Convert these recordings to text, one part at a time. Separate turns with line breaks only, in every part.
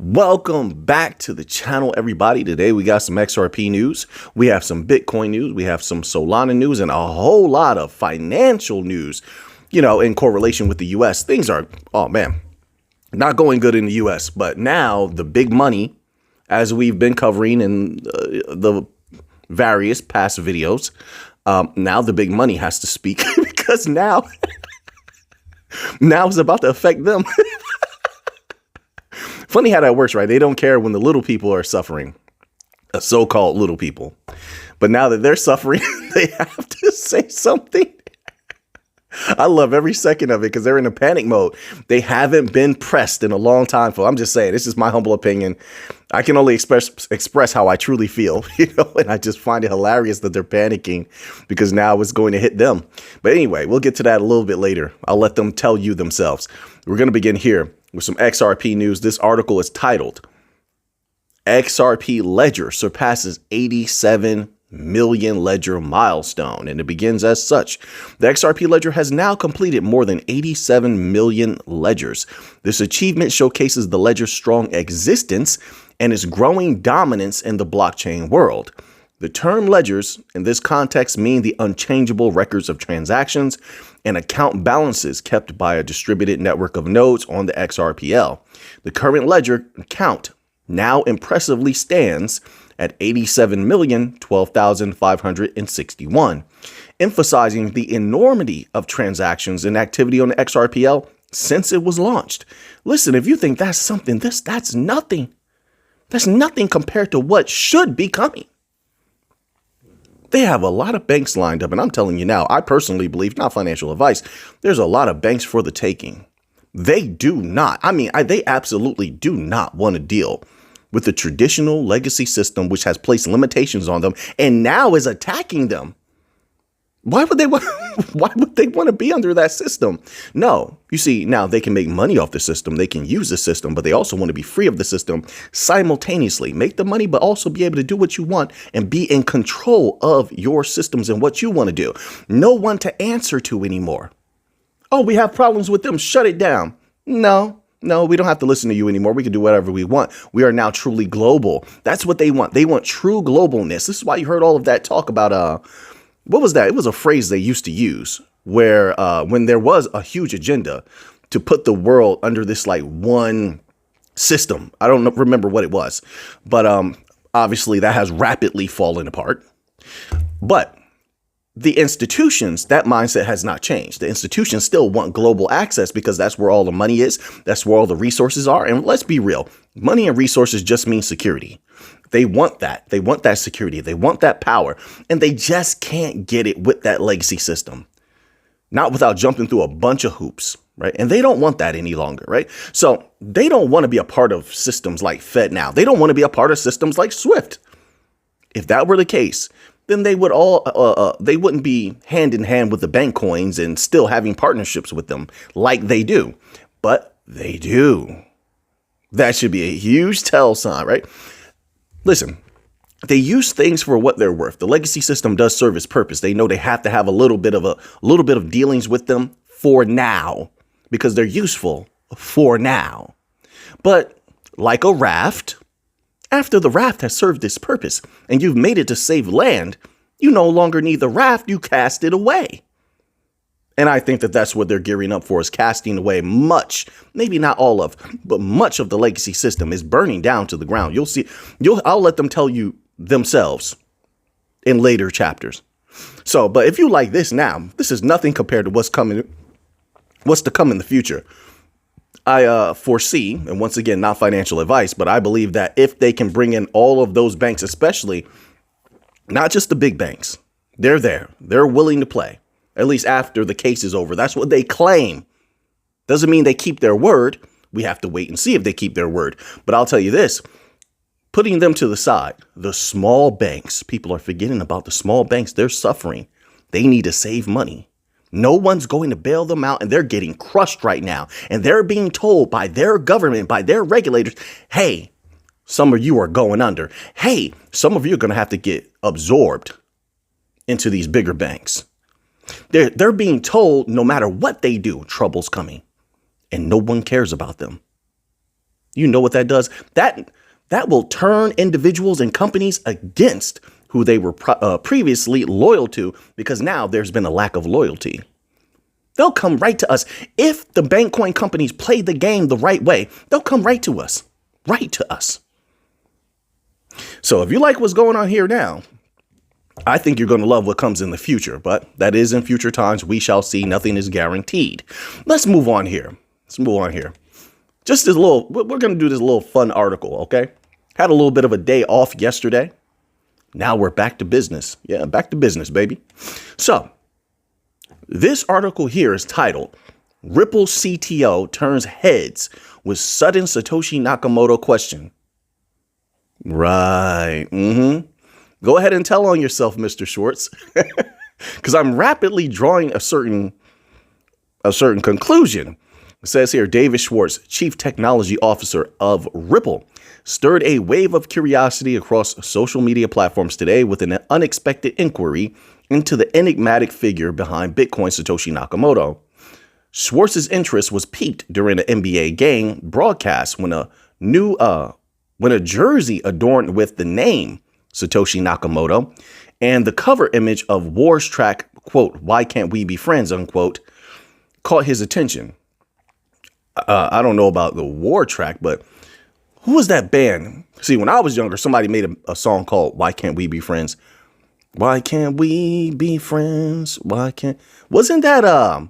Welcome back to the channel, everybody. Today we got some XRP news, we have some Bitcoin news, we have some Solana news, and a whole lot of financial news, in correlation with the US. Things are, oh man, not going good in the US, but now the big money, as we've been covering in the various past videos, now the big money has to speak because now it's about to affect them. Funny how that works, right? They don't care when the little people are suffering, so-called little people. But now that they're suffering, they have to say something. I love every second of it because they're in a panic mode. They haven't been pressed in a long time. I'm just saying, this is my humble opinion. I can only express how I truly feel, and I just find it hilarious that they're panicking because now it's going to hit them. But anyway, we'll get to that a little bit later. I'll let them tell you themselves. We're going to begin here with some XRP news. This article is titled, XRP Ledger surpasses 87 million ledger milestone, and it begins as such. The XRP Ledger has now completed more than 87 million ledgers. This achievement showcases the ledger's strong existence and its growing dominance in the blockchain world. The term ledgers in this context mean the unchangeable records of transactions and account balances kept by a distributed network of nodes on the XRPL. The current ledger count now impressively stands at 87,012,561, emphasizing the enormity of transactions and activity on the XRPL since it was launched. Listen, if you think that's something, that's nothing. That's nothing compared to what should be coming. They have a lot of banks lined up, and I'm telling you now, I personally believe, not financial advice, there's a lot of banks for the taking. They do not. They absolutely do not want to deal with the traditional legacy system, which has placed limitations on them and now is attacking them. Why would they want to be under that system? No, you see, now they can make money off the system. They can use the system, but they also want to be free of the system simultaneously. Make the money, but also be able to do what you want and be in control of your systems and what you want to do. No one to answer to anymore. Oh, we have problems with them. Shut it down. No, we don't have to listen to you anymore. We can do whatever we want. We are now truly global. That's what they want. They want true globalness. This is why you heard all of that talk about, what was that? It was a phrase they used to use where when there was a huge agenda to put the world under this like one system. I don't remember what it was, but obviously that has rapidly fallen apart. But the institutions, that mindset has not changed. The institutions still want global access because that's where all the money is. That's where all the resources are. And let's be real. Money and resources just mean security. They want that. They want that security. They want that power. And they just can't get it with that legacy system. Not without jumping through a bunch of hoops, right? And they don't want that any longer, right? So they don't want to be a part of systems like FedNow. They don't want to be a part of systems like Swift. If that were the case, then they would they wouldn't be hand in hand with the bank coins and still having partnerships with them like they do. But they do. That should be a huge tell sign, right? Listen, they use things for what they're worth. The legacy system does serve its purpose. They know they have to have a little bit of dealings with them for now because they're useful for now. But like a raft, after the raft has served its purpose and you've made it to save land, you no longer need the raft, you cast it away. And I think that that's what they're gearing up for, is casting away much, maybe not all of, but much of the legacy system is burning down to the ground. You'll see, I'll let them tell you themselves in later chapters. So, but if you like this now, this is nothing compared to what's to come in the future. I foresee, and once again, not financial advice, but I believe that if they can bring in all of those banks, especially not just the big banks, they're willing to play, at least after the case is over. That's what they claim. Doesn't mean they keep their word. We have to wait and see if they keep their word. But I'll tell you this, putting them to the side, the small banks, people are forgetting about the small banks. They're suffering. They need to save money. No one's going to bail them out, and they're getting crushed right now. And they're being told by their government, by their regulators, hey, some of you are going under. Hey, some of you are going to have to get absorbed into these bigger banks. They're being told no matter what they do, trouble's coming. And no one cares about them. You know what that does? That will turn individuals and companies against who they were previously loyal to, because now there's been a lack of loyalty. They'll come right to us. If the bank coin companies play the game the right way, they'll come right to us. Right to us. So if you like what's going on here now, I think you're going to love what comes in the future. But that is in future times. We shall see. Nothing is guaranteed. Let's move on here. Just this little, we're going to do this little fun article, okay? Had a little bit of a day off yesterday. Now we're back to business. Yeah, back to business, baby. So this article here is titled, Ripple CTO Turns Heads with Sudden Satoshi Nakamoto Question. Right. Go ahead and tell on yourself, Mr. Schwartz, because I'm rapidly drawing a certain conclusion. It says here, David Schwartz, Chief Technology Officer of Ripple, stirred a wave of curiosity across social media platforms today with an unexpected inquiry into the enigmatic figure behind Bitcoin Satoshi Nakamoto. Schwartz's interest was piqued during an NBA game broadcast when a jersey adorned with the name Satoshi Nakamoto and the cover image of War's track, quote, "Why Can't We Be Friends," unquote, caught his attention. I don't know about the War track, but who was that band? See, when I was younger, somebody made a song called "Why Can't We Be Friends." Why can't we be friends? Wasn't that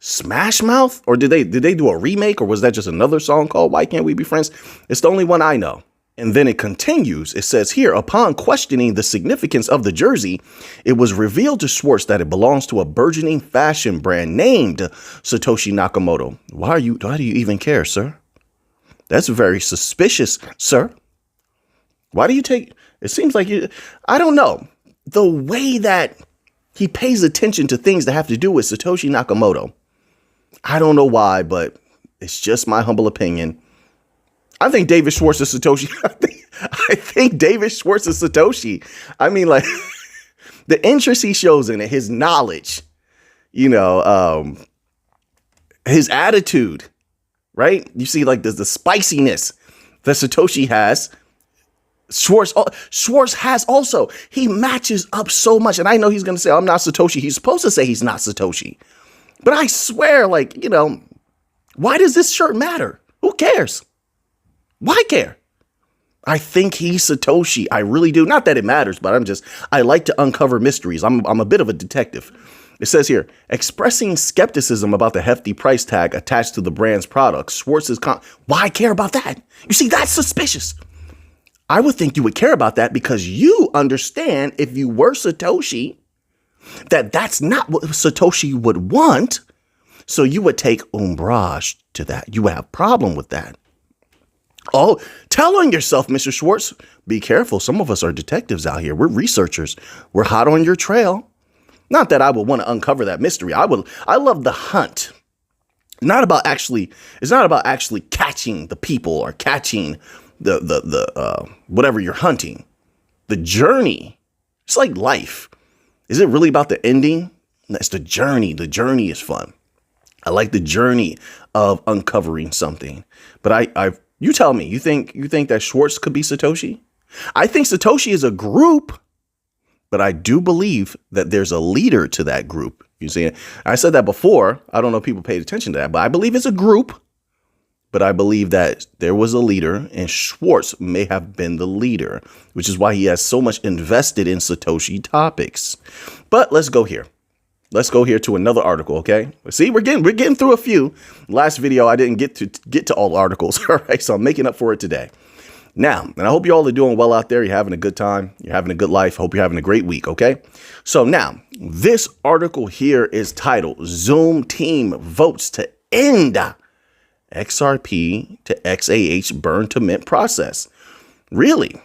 Smash Mouth? Or did they do a remake, or was that just another song called "Why Can't We Be Friends"? It's the only one I know. And then it continues. It says here, upon questioning the significance of the jersey, it was revealed to Schwartz that it belongs to a burgeoning fashion brand named Satoshi Nakamoto. Why do you even care, sir? That's very suspicious, sir. Why do you take, it seems like I don't know. The way that he pays attention to things that have to do with Satoshi Nakamoto. I don't know why, but it's just my humble opinion. I think David Schwartz is Satoshi. I think David Schwartz is Satoshi. I mean, like, the interest he shows in it, his knowledge, his attitude, right? You see, like, the spiciness that Satoshi has. Schwartz has also. He matches up so much. And I know he's going to say, I'm not Satoshi. He's supposed to say he's not Satoshi. But I swear, like, why does this shirt matter? Who cares? Why care? I think he's Satoshi. I really do. Not that it matters, but I like to uncover mysteries. I'm a bit of a detective. It says here, expressing skepticism about the hefty price tag attached to the brand's products, Schwartz's why care about that? You see, that's suspicious. I would think you would care about that because you understand, if you were Satoshi, that's not what Satoshi would want. So you would take umbrage to that. You would have a problem with that. Oh, tell on yourself, Mr. Schwartz. Be careful. Some of us are detectives out here. We're researchers. We're hot on your trail. Not that I would want to uncover that mystery. I love the hunt. It's not about actually catching the people or catching the whatever you're hunting. The journey. It's like life. Is it really about the ending? That's the journey. The journey is fun. I like the journey of uncovering something. But you tell me, you think that Schwartz could be Satoshi? I think Satoshi is a group, but I do believe that there's a leader to that group. You see, I said that before. I don't know if people paid attention to that, but I believe it's a group. But I believe that there was a leader, and Schwartz may have been the leader, which is why he has so much invested in Satoshi topics. But let's go here. Let's go here to another article, okay? See, we're getting through a few. Last video, I didn't get to all the articles, all right? So I'm making up for it today. Now, and I hope you all are doing well out there. You're having a good time. You're having a good life. Hope you're having a great week, okay? So now, this article here is titled, Zoom Team Votes to End XRP to XAH Burn to Mint Process. Really?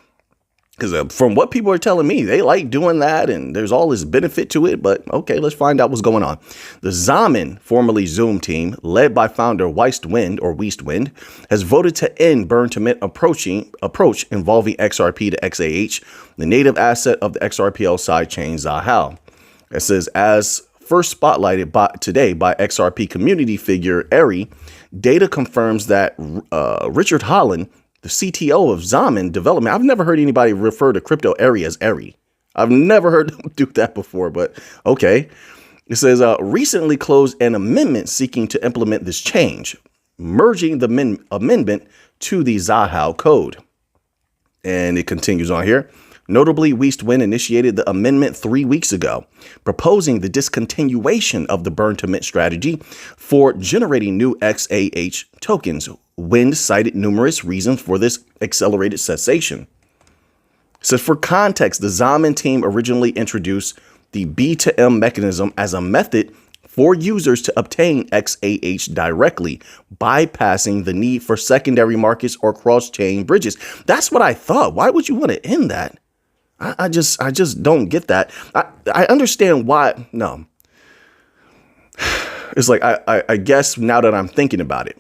Because from what people are telling me, they like doing that and there's all this benefit to it. But OK, let's find out what's going on. The Zaman, formerly Zoom team, led by founder Weistwind, has voted to end burn to mint approach involving XRP to XAH, the native asset of the XRPL sidechain Zahal. It says, as first spotlighted today by XRP community figure Ari, Data confirms that Richard Holland, the CTO of Zaman Development, I've never heard anybody refer to crypto Eri as Eri. I've never heard them do that before, but okay. It says, recently closed an amendment seeking to implement this change, merging the amendment to the Zahao code. And it continues on here. Notably, Westwind initiated the amendment 3 weeks ago, proposing the discontinuation of the burn to mint strategy for generating new XAH tokens. Wind cited numerous reasons for this accelerated cessation. So for context, the Zaman team originally introduced the B to M mechanism as a method for users to obtain XAH directly, bypassing the need for secondary markets or cross-chain bridges. That's what I thought. Why would you want to end that? I just don't get that. I understand why. No, it's like, I guess now that I'm thinking about it,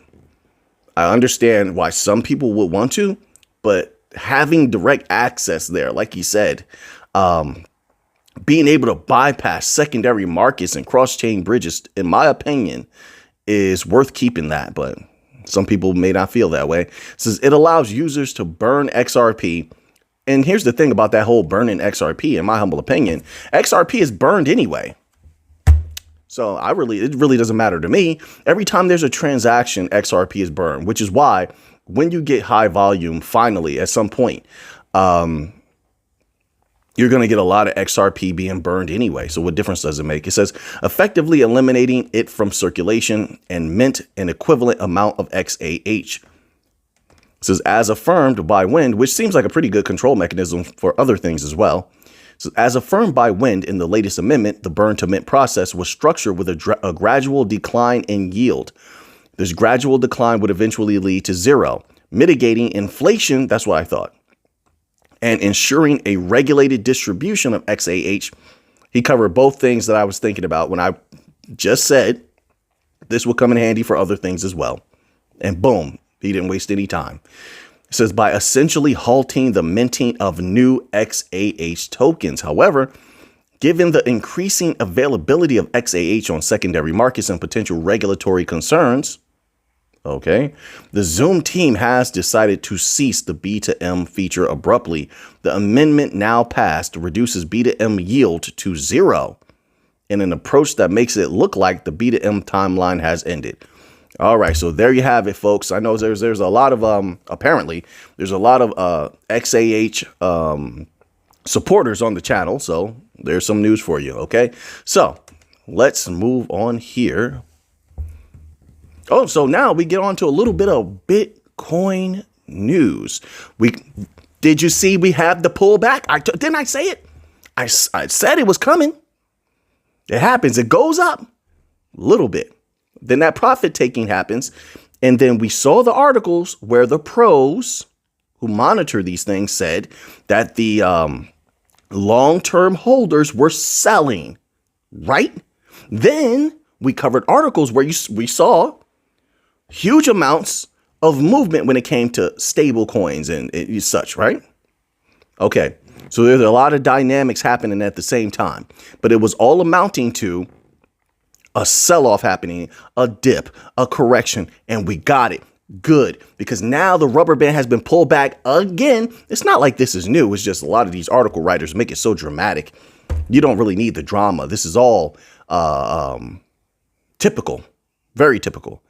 I understand why some people would want to, but having direct access there, like you said, being able to bypass secondary markets and cross-chain bridges, in my opinion, is worth keeping that. But some people may not feel that way. It says it allows users to burn XRP. And here's the thing about that whole burning XRP, in my humble opinion, XRP is burned anyway. So it really doesn't matter to me. Every time there's a transaction, XRP is burned, which is why when you get high volume, finally, at some point, you're going to get a lot of XRP being burned anyway. So what difference does it make? It says effectively eliminating it from circulation and mint an equivalent amount of XAH. It says, as affirmed by Wind, which seems like a pretty good control mechanism for other things as well. So as affirmed by Wind in the latest amendment, the burn to mint process was structured with a gradual decline in yield. This gradual decline would eventually lead to zero, mitigating inflation. That's what I thought. And ensuring a regulated distribution of XAH. He covered both things that I was thinking about when I just said this will come in handy for other things as well. And boom. He didn't waste any time. It says by essentially halting the minting of new XAH tokens. However, given the increasing availability of XAH on secondary markets and potential regulatory concerns, okay, the Zoom team has decided to cease the B to M feature abruptly. The amendment now passed reduces B to M yield to zero in an approach that makes it look like the B to M timeline has ended. All right, so there you have it, folks. I know there's a lot of apparently there's a lot of XAH supporters on the channel, so there's some news for you. Okay, so let's move on here. Oh, so now we get on to a little bit of Bitcoin news. Did you see we have the pullback? Didn't I say it? I said it was coming. It happens. It goes up a little bit. Then that profit taking happens. And then we saw the articles where the pros who monitor these things said that the long-term holders were selling, right? Then we covered articles where we saw huge amounts of movement when it came to stable coins and such, right? Okay, so there's a lot of dynamics happening at the same time, but it was all amounting to a sell-off happening, a dip, a correction, and we got it. Good, because now the rubber band has been pulled back again. It's not like this is new. It's just a lot of these article writers make it so dramatic. You don't really need the drama. This is all typical, very typical.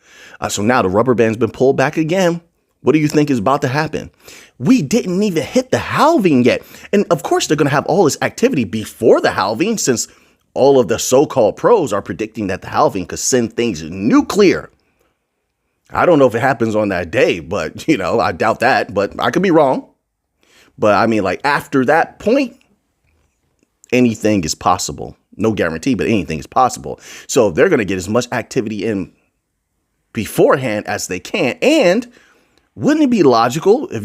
So now the rubber band's been pulled back again. What do you think is about to happen? We didn't even hit the halving yet. And of course, they're going to have all this activity before the halving, since all of the so-called pros are predicting that the halving could send things nuclear. I don't know if it happens on that day, but, I doubt that, but I could be wrong. But I mean, like after that point, anything is possible. No guarantee, but anything is possible. So they're going to get as much activity in beforehand as they can. And wouldn't it be logical if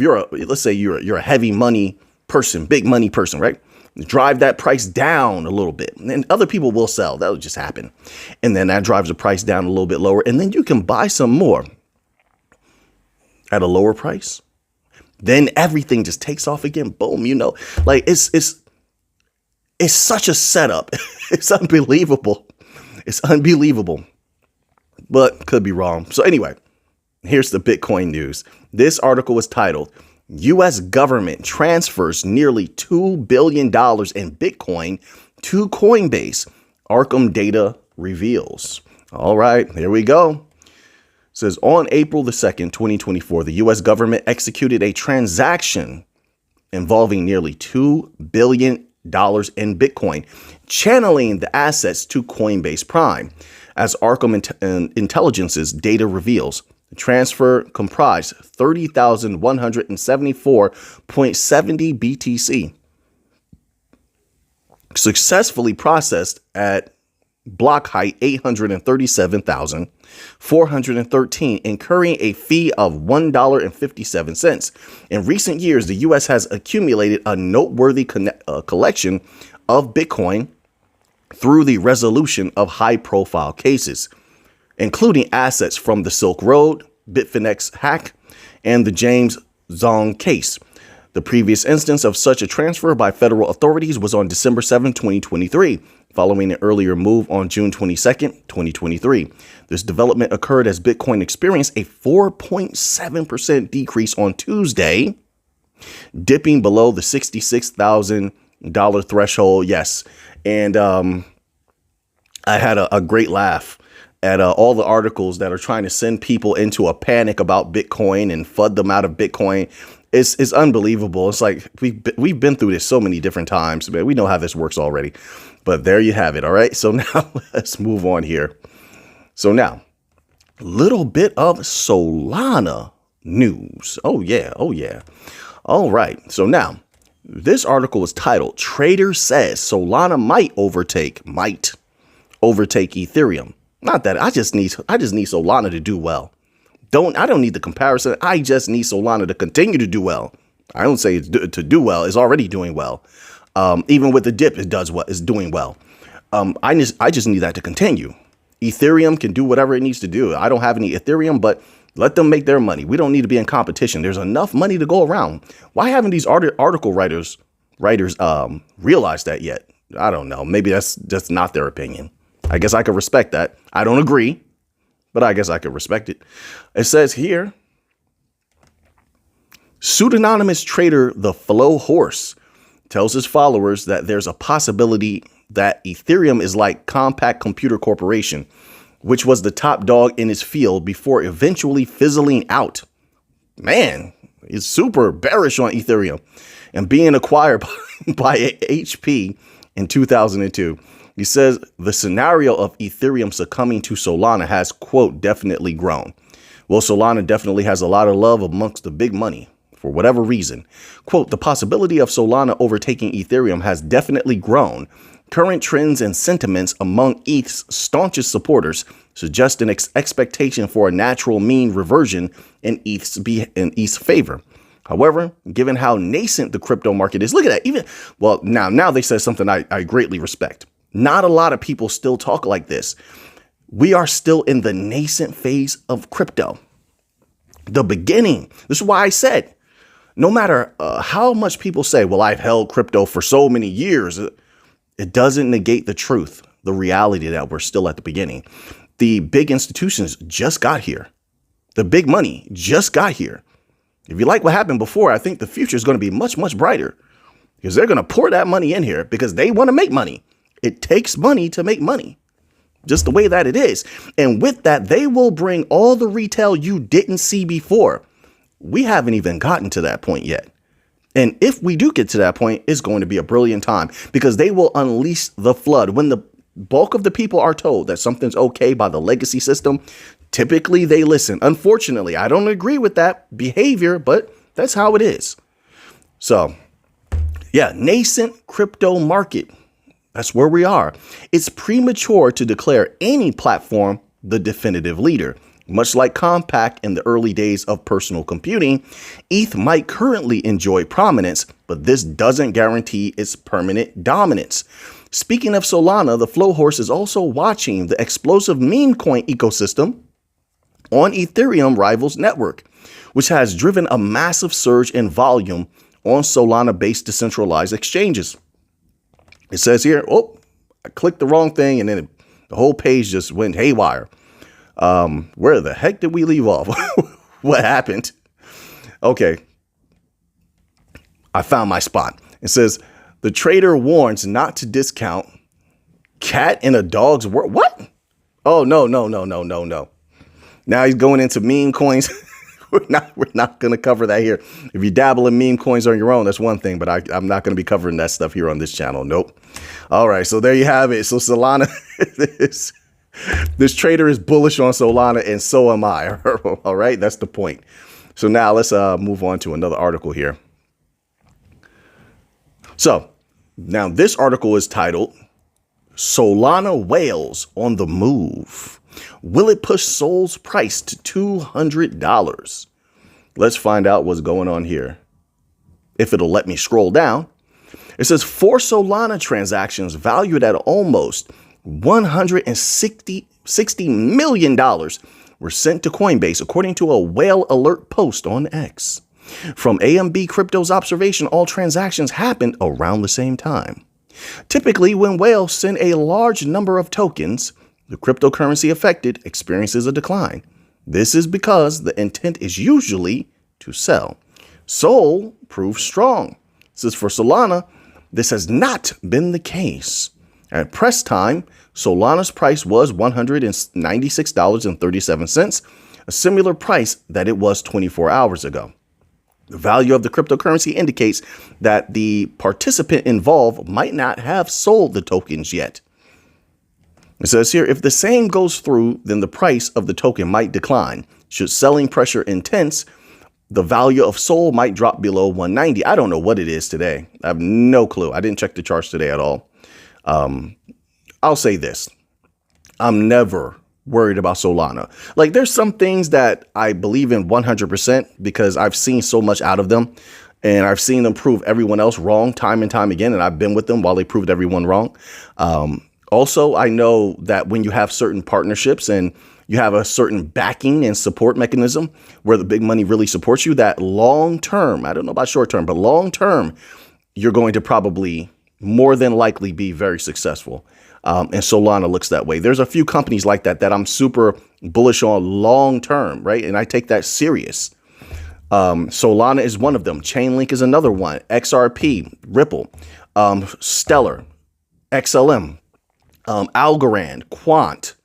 let's say you're a heavy money person, big money person, right? Drive that price down a little bit, and then other people will sell. That'll just happen. And then that drives the price down a little bit lower. And then you can buy some more at a lower price. Then everything just takes off again. Boom. Like it's such a setup. It's unbelievable. It's unbelievable, but could be wrong. So anyway, Here's the Bitcoin news. This article was titled, U.S. government transfers nearly $2 billion in Bitcoin to Coinbase. Arkham data reveals. All right, here we go. It says on April the 2nd, 2024, the U.S. government executed a transaction involving nearly $2 billion in Bitcoin, channeling the assets to Coinbase Prime. As Arkham Intelligence's data reveals, the transfer comprised 30,174.70 BTC, successfully processed at block height 837,413, incurring a fee of $1.57. In recent years, the U.S. has accumulated a noteworthy collection of Bitcoin through the resolution of high-profile cases, including assets from the Silk Road, Bitfinex hack, and the James Zong case. The previous instance of such a transfer by federal authorities was on December 7, 2023, following an earlier move on June 22, 2023. This development occurred as Bitcoin experienced a 4.7% decrease on Tuesday, dipping below the $66,000 threshold. Yes. And I had a great laugh at all the articles that are trying to send people into a panic about Bitcoin and FUD them out of Bitcoin. It's unbelievable. It's like we've been through this so many different times, man. We know how this works already. But there you have it. All right. So now let's move on here. So now, little bit of Solana news. Oh, yeah. Oh, yeah. All right. So now this article is titled Trader Says Solana might overtake Ethereum. Not that I just need Solana to do well. I don't need the comparison. I just need Solana to continue to do well. I don't say it's to do well. It's already doing well. Even with the dip, it does what is doing well. I just need that to continue. Ethereum can do whatever it needs to do. I don't have any Ethereum, but let them make their money. We don't need to be in competition. There's enough money to go around. Why haven't these article writers realized that yet? I don't know. Maybe that's just not their opinion. I guess I could respect that. I don't agree, but I guess I could respect it. It says here, pseudonymous trader The Flow Horse tells his followers that there's a possibility that Ethereum is like Compaq Computer Corporation, which was the top dog in its field before eventually fizzling out. Man, he's super bearish on Ethereum and being acquired by HP in 2002. He says the scenario of Ethereum succumbing to Solana has, quote, definitely grown. Well, Solana definitely has a lot of love amongst the big money for whatever reason. Quote, the possibility of Solana overtaking Ethereum has definitely grown. Current trends and sentiments among ETH's staunchest supporters suggest an expectation for a natural mean reversion in ETH's favor. However, given how nascent the crypto market is, look at that. Now they say something I greatly respect. Not a lot of people still talk like this. We are still in the nascent phase of crypto. The beginning. This is why I said, no matter how much people say, well, I've held crypto for so many years, it doesn't negate the truth, the reality that we're still at the beginning. The big institutions just got here. The big money just got here. If you like what happened before, I think the future is going to be much, much brighter because they're going to pour that money in here because they want to make money. It takes money to make money, just the way that it is. And with that, they will bring all the retail you didn't see before. We haven't even gotten to that point yet. And if we do get to that point, it's going to be a brilliant time because they will unleash the flood. When the bulk of the people are told that something's okay by the legacy system, typically they listen. Unfortunately, I don't agree with that behavior, but that's how it is. So, yeah, nascent crypto market. That's where we are. It's premature to declare any platform the definitive leader. Much like Compaq in the early days of personal computing, ETH might currently enjoy prominence, but this doesn't guarantee its permanent dominance. Speaking of Solana, the Flow Horse is also watching the explosive meme coin ecosystem on Ethereum Rivals Network, which has driven a massive surge in volume on Solana-based decentralized exchanges. It says here, I clicked the wrong thing, and then the whole page just went haywire. Where the heck did we leave off? What happened? Okay. I found my spot. It says the trader warns not to discount cat in a dog's world. What? Oh, no. Now he's going into meme coins. We're not going to cover that here. If you dabble in meme coins on your own, that's one thing, but I'm not going to be covering that stuff here on this channel. Nope. All right. So there you have it. So Solana, this trader is bullish on Solana, and so am I. All right. That's the point. So now let's move on to another article here. So now this article is titled Solana Whales on the Move. Will it push Sol's price to $200? Let's find out what's going on here. If it'll let me scroll down, it says 4 Solana transactions valued at almost $160 million were sent to Coinbase, according to a whale alert post on X. From AMB Crypto's observation, all transactions happened around the same time. Typically, when whales send a large number of tokens, the cryptocurrency affected experiences a decline. This is because the intent is usually to sell. Sol proves strong. This is for Solana. This has not been the case. At press time, Solana's price was $196.37, a similar price that it was 24 hours ago. The value of the cryptocurrency indicates that the participant involved might not have sold the tokens yet. It says here, if the same goes through, then the price of the token might decline. Should selling pressure intense, the value of Sol might drop below 190. I don't know what it is today. I have no clue. I didn't check the charts today at all. I'll say this. I'm never worried about Solana. Like, there's some things that I believe in 100% because I've seen so much out of them, and I've seen them prove everyone else wrong time and time again. And I've been with them while they proved everyone wrong. Also, I know that when you have certain partnerships and you have a certain backing and support mechanism where the big money really supports you, that long term, I don't know about short term, but long term, you're going to probably more than likely be very successful. And Solana looks that way. There's a few companies like that I'm super bullish on long term, right? And I take that serious. Solana is one of them. Chainlink is another one. XRP, Ripple, Stellar, XLM. Algorand, Quant,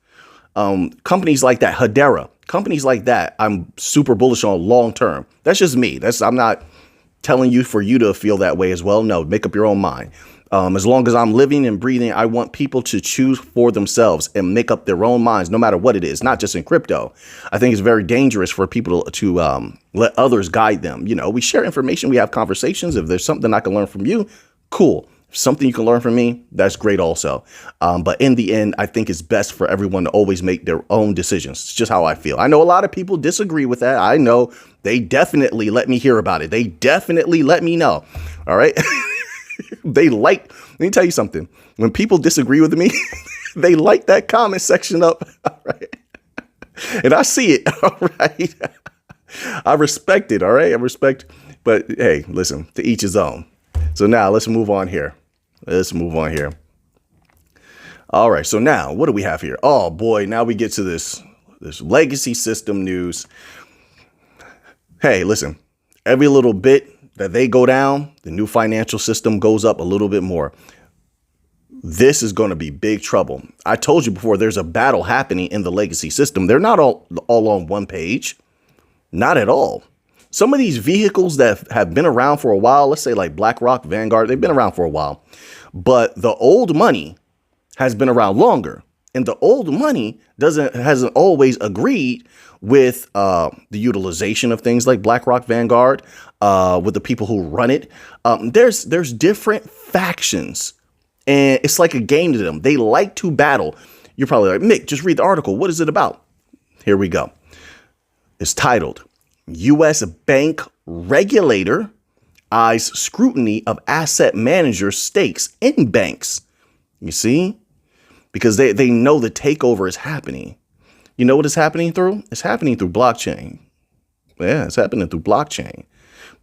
companies like that, Hedera, companies like that, I'm super bullish on long term. That's just me. I'm not telling you for you to feel that way as well. No, make up your own mind. As long as I'm living and breathing, I want people to choose for themselves and make up their own minds, no matter what it is, not just in crypto. I think it's very dangerous for people to let others guide them. You know, we share information, we have conversations. If there's something I can learn from you, cool. Something you can learn from me, that's great also. But in the end, I think it's best for everyone to always make their own decisions. It's just how I feel. I know a lot of people disagree with that. I know they definitely let me hear about it. They definitely let me know. All right. Let me tell you something. When people disagree with me, they light that comment section up. All right. And I see it. All right. I respect it. All right. I respect. But hey, listen, to each his own. So now let's move on here. All right. So now what do we have here? Oh, boy. Now we get to this legacy system news. Hey, listen, every little bit that they go down, the new financial system goes up a little bit more. This is going to be big trouble. I told you before, there's a battle happening in the legacy system. They're not all on one page. Not at all. Some of these vehicles that have been around for a while, let's say like BlackRock, Vanguard, they've been around for a while. But the old money has been around longer. And the old money hasn't always agreed with the utilization of things like BlackRock, Vanguard, with the people who run it. There's different factions, and it's like a game to them. They like to battle. You're probably like, Mick, just read the article. What is it about? Here we go. It's titled, U.S. Bank Regulator Eyes Scrutiny of Asset Managers' Stakes in Banks. You see? Because they know the takeover is happening. You know what it's happening through? It's happening through blockchain. Yeah, it's happening through blockchain.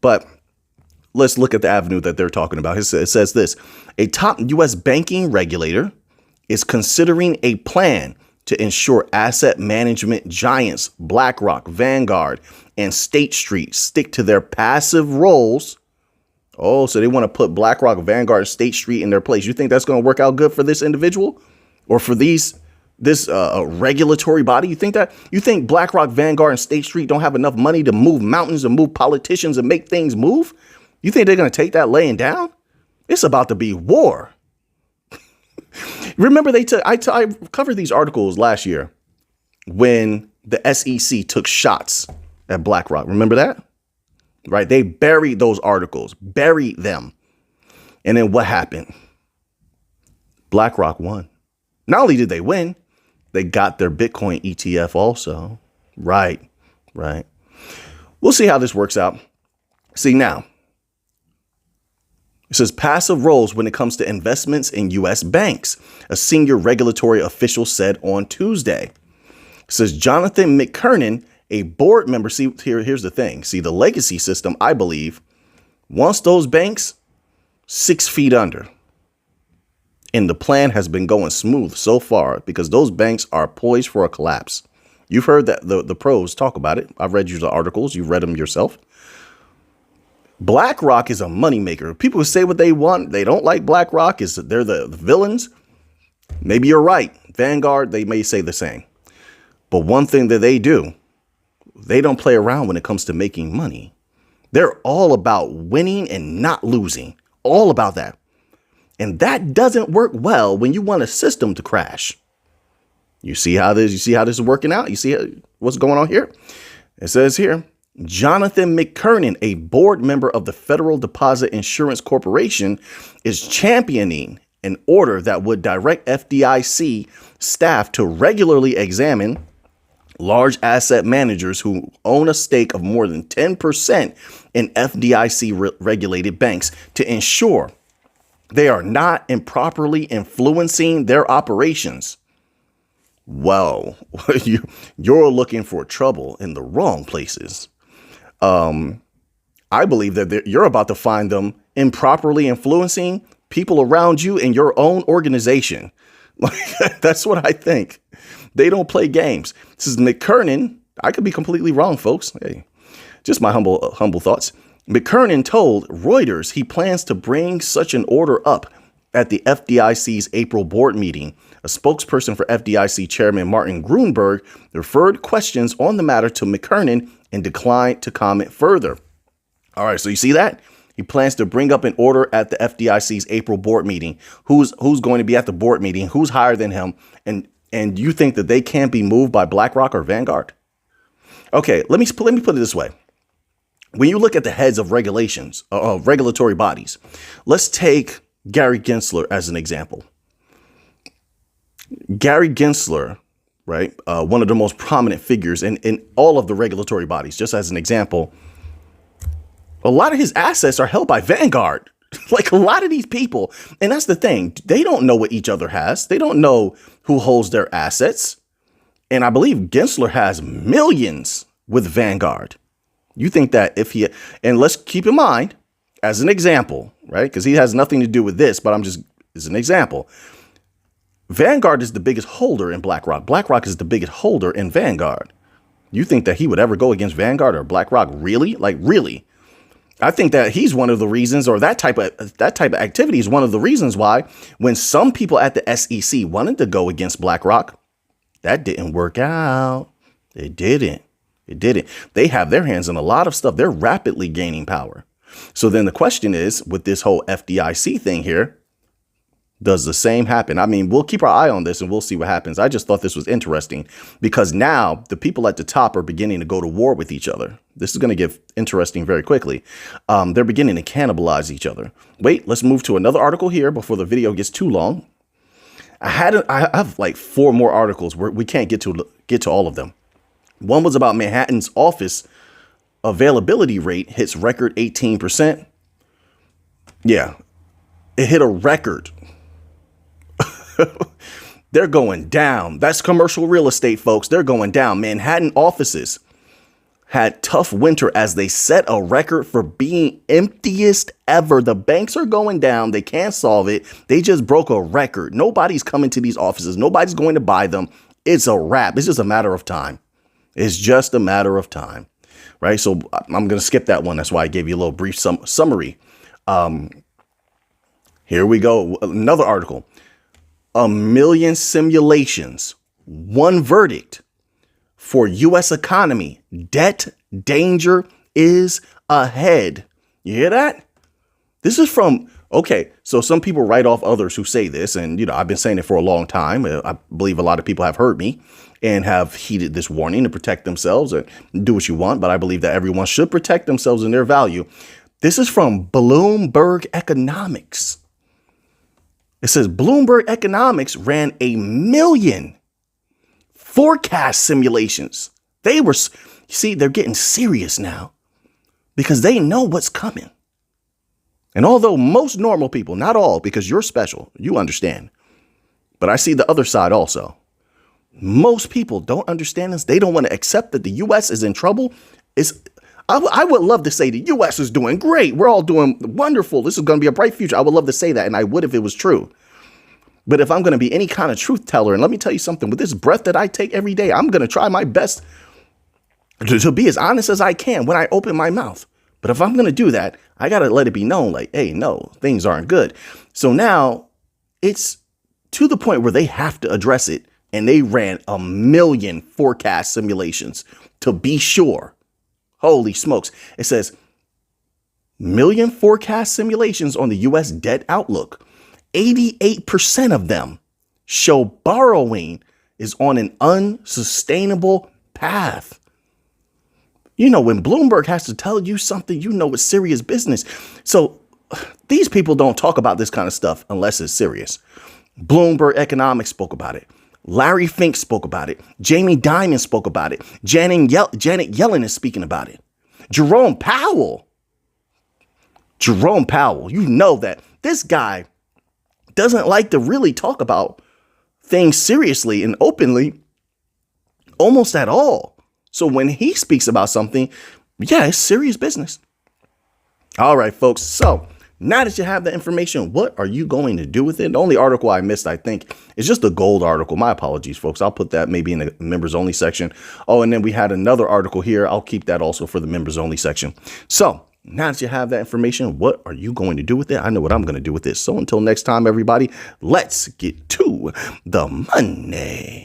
But let's look at the avenue that they're talking about. It says this. A top U.S. banking regulator is considering a plan to ensure asset management giants BlackRock, Vanguard, and State Street stick to their passive roles. Oh, so they want to put BlackRock, Vanguard, and State Street in their place. You think that's going to work out good for this individual or for this regulatory body? You think BlackRock, Vanguard, and State Street don't have enough money to move mountains and move politicians and make things move? You think they're going to take that laying down? It's about to be war. Remember, I covered these articles last year when the SEC took shots at BlackRock. Remember that? Right? They buried those articles, buried them. And then what happened? BlackRock won. Not only did they win, they got their Bitcoin ETF also. Right. We'll see how this works out. See now. It says passive roles when it comes to investments in U.S. banks, a senior regulatory official said on Tuesday. It says Jonathan McKernan, a board member. See, here's the thing. See, the legacy system, I believe, wants those banks 6 feet under. And the plan has been going smooth so far because those banks are poised for a collapse. You've heard that the pros talk about it. I've read your articles. You've read them yourself. BlackRock is a moneymaker. People say what they want. They don't like BlackRock. They're the villains. Maybe you're right. Vanguard, they may say the same. But one thing that they do, they don't play around when it comes to making money. They're all about winning and not losing. All about that. And that doesn't work well when you want a system to crash. You see how this is working out? You see what's going on here? It says here, Jonathan McKernan, a board member of the Federal Deposit Insurance Corporation, is championing an order that would direct FDIC staff to regularly examine large asset managers who own a stake of more than 10% in FDIC regulated banks to ensure they are not improperly influencing their operations. Well, you're looking for trouble in the wrong places. I believe that you're about to find them improperly influencing people around you in your own organization. That's what I think. They don't play games. This is McKernan. I could be completely wrong, folks. Hey, just my humble thoughts. McKernan told Reuters he plans to bring such an order up at the FDIC's April board meeting. A spokesperson for FDIC Chairman Martin Gruenberg referred questions on the matter to McKernan and declined to comment further. All right, so you see that? He plans to bring up an order at the FDIC's April board meeting. Who's going to be at the board meeting? Who's higher than him? And you think that they can't be moved by BlackRock or Vanguard? Okay, let me put it this way. When you look at the heads of regulatory bodies, let's take Gary Gensler as an example. Gary Gensler, right, one of the most prominent figures in all of the regulatory bodies, just as an example, a lot of his assets are held by Vanguard. Like a lot of these people. And that's the thing. They don't know what each other has. They don't know who holds their assets. And I believe Gensler has millions with Vanguard. You think that and let's keep in mind as an example, right? Because he has nothing to do with this, but as an example. Vanguard is the biggest holder in BlackRock. BlackRock is the biggest holder in Vanguard. You think that he would ever go against Vanguard or BlackRock? Really? Like, really? I think that he's one of the reasons, or that type of activity is one of the reasons why when some people at the SEC wanted to go against BlackRock, that didn't work out. It didn't. They have their hands in a lot of stuff. They're rapidly gaining power. So then the question is, with this whole FDIC thing here, does the same happen? I mean, we'll keep our eye on this and we'll see what happens. I just thought this was interesting because now the people at the top are beginning to go to war with each other. This is going to get interesting very quickly. They're beginning to cannibalize each other. Wait, let's move to another article here before the video gets too long. I have like 4 more articles where we can't get to all of them. One was about Manhattan's office availability rate hits record 18%. Yeah, it hit a record. They're going down. That's commercial real estate, folks. They're going down. Manhattan offices had tough winter as they set a record for being emptiest ever. The banks are going down. They can't solve it. They just broke a record. Nobody's coming to these offices. Nobody's going to buy them. it's a wrap. It's just a matter of time. It's just a matter of time, right? So I'm going to skip that one. That's why I gave you a little brief summary. Here we go. Another article. 1 million simulations, one verdict for U.S. economy. Debt danger is ahead. You hear that? This is from, okay, so some people write off others who say this, and, you know, I've been saying it for a long time. I believe a lot of people have heard me and have heeded this warning to protect themselves and do what you want, but I believe that everyone should protect themselves and their value. This is from Bloomberg Economics. It says Bloomberg Economics ran 1 million forecast simulations. They're getting serious now because they know what's coming. And although most normal people, not all, because you're special, you understand, but I see the other side also. Most people don't understand this. They don't want to accept that the U.S. is in trouble. I would love to say the U.S. is doing great. We're all doing wonderful. This is going to be a bright future. I would love to say that, and I would if it was true. But if I'm going to be any kind of truth teller, and let me tell you something, with this breath that I take every day, I'm going to try my best to be as honest as I can when I open my mouth. But if I'm going to do that, I got to let it be known, like, hey, no, things aren't good. So now it's to the point where they have to address it. And they ran 1 million forecast simulations to be sure. Holy smokes. It says 1 million forecast simulations on the U.S. debt outlook. 88% of them show borrowing is on an unsustainable path. You know, when Bloomberg has to tell you something, you know it's serious business. So these people don't talk about this kind of stuff unless it's serious. Bloomberg Economics spoke about it. Larry Fink spoke about it. Jamie Dimon spoke about it. Janet Yellen is speaking about it. Jerome Powell, you know that this guy doesn't like to really talk about things seriously and openly almost at all. So when he speaks about something, yeah, it's serious business. All right, folks. So now that you have the information, what are you going to do with it? The only article I missed, I think, is just the gold article. My apologies, folks. I'll put that maybe in the members only section. Oh, and then we had another article here. I'll keep that also for the members only section. So now that you have that information, what are you going to do with it? I know what I'm going to do with it. So until next time, everybody, let's get to the money.